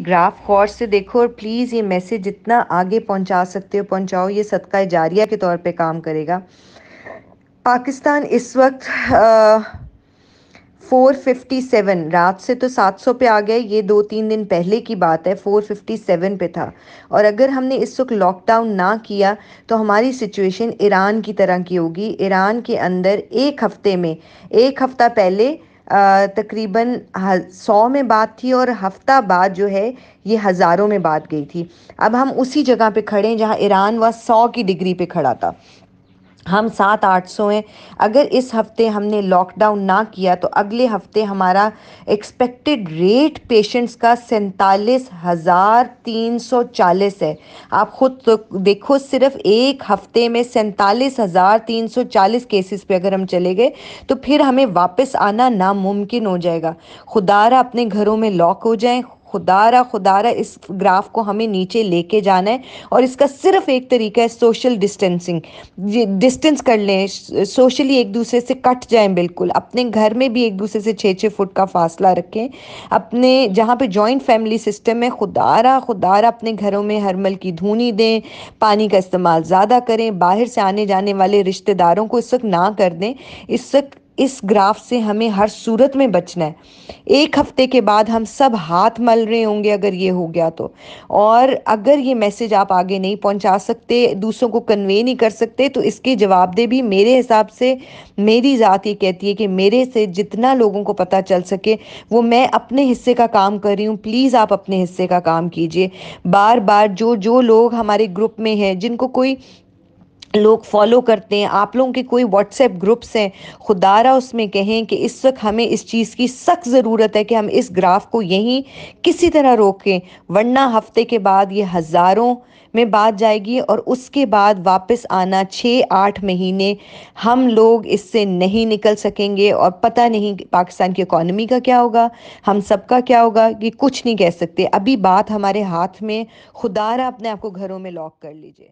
Graph गौर से देखो और प्लीज़ ये मैसेज जितना आगे पहुंचा सकते हो पहुंचाओ, ये सदका जारिया के तौर पे काम करेगा। पाकिस्तान इस वक्त 457, रात से तो 700 पे आ गए, ये 2-3 दिन पहले की बात है, 457 पे था। और अगर हमने इस वक्त लॉकडाउन ना किया तो हमारी सिचुएशन ईरान की तरह की होगी। ईरान के अंदर एक हफ्ते में, एक हफ्ता पहले तकरीबन 100 में बात थी और हफ्ता बाद जो है ये हज़ारों में बात गई थी। अब हम उसी जगह पे खड़े हैं जहाँ ईरान वह 100 की डिग्री पे खड़ा था। हम 700-800 हैं। अगर इस हफ्ते हमने लॉकडाउन ना किया तो अगले हफ्ते हमारा एक्सपेक्टेड रेट पेशेंट्स का 47,340 है। आप खुद तो देखो, सिर्फ एक हफ्ते में 47,340 केसेस पे अगर हम चले गए तो फिर हमें वापस आना नामुमकिन हो जाएगा। खुदारा अपने घरों में लॉक हो जाएं, खुदारा इस ग्राफ को हमें नीचे लेके जाना है। और इसका सिर्फ एक तरीका है, सोशल डिस्टेंसिंग। डिस्टेंस कर लें, सोशली एक दूसरे से कट जाएं बिल्कुल। अपने घर में भी एक दूसरे से 6-6 फुट का फासला रखें। अपने जहाँ पे जॉइंट फैमिली सिस्टम है, खुदारा अपने घरों में हरमल की धूनी दें, पानी का इस्तेमाल ज़्यादा करें, बाहर से आने जाने वाले रिश्तेदारों को इस वक्त ना कर दें। इस वक्त इस ग्राफ से हमें हर सूरत में बचना है। एक हफ्ते के बाद हम सब हाथ मल रहे होंगे अगर ये हो गया तो। और अगर ये मैसेज आप आगे नहीं पहुंचा सकते, दूसरों को कन्वे नहीं कर सकते, तो इसके जवाबदेही भी मेरे हिसाब से मेरी ज़ात ये कहती है कि मेरे से जितना लोगों को पता चल सके वो मैं अपने हिस्से का काम कर रही हूँ। प्लीज़ आप अपने हिस्से का काम कीजिए। बार बार जो जो लोग हमारे ग्रुप में हैं, जिनको कोई लोग फॉलो करते हैं, आप लोगों के कोई व्हाट्सएप ग्रुप्स हैं, खुदारा उसमें कहें कि इस वक्त हमें इस चीज़ की सख्त ज़रूरत है कि हम इस ग्राफ को यहीं किसी तरह रोकें, वरना हफ्ते के बाद ये हज़ारों में बात जाएगी और उसके बाद वापस आना 6-8 महीने हम लोग इससे नहीं निकल सकेंगे। और पता नहीं पाकिस्तान की इकॉनमी का क्या होगा, हम सबका क्या होगा, कि कुछ नहीं कह सकते। अभी बात हमारे हाथ में। खुदारा अपने आप को घरों में लॉक कर लीजिए।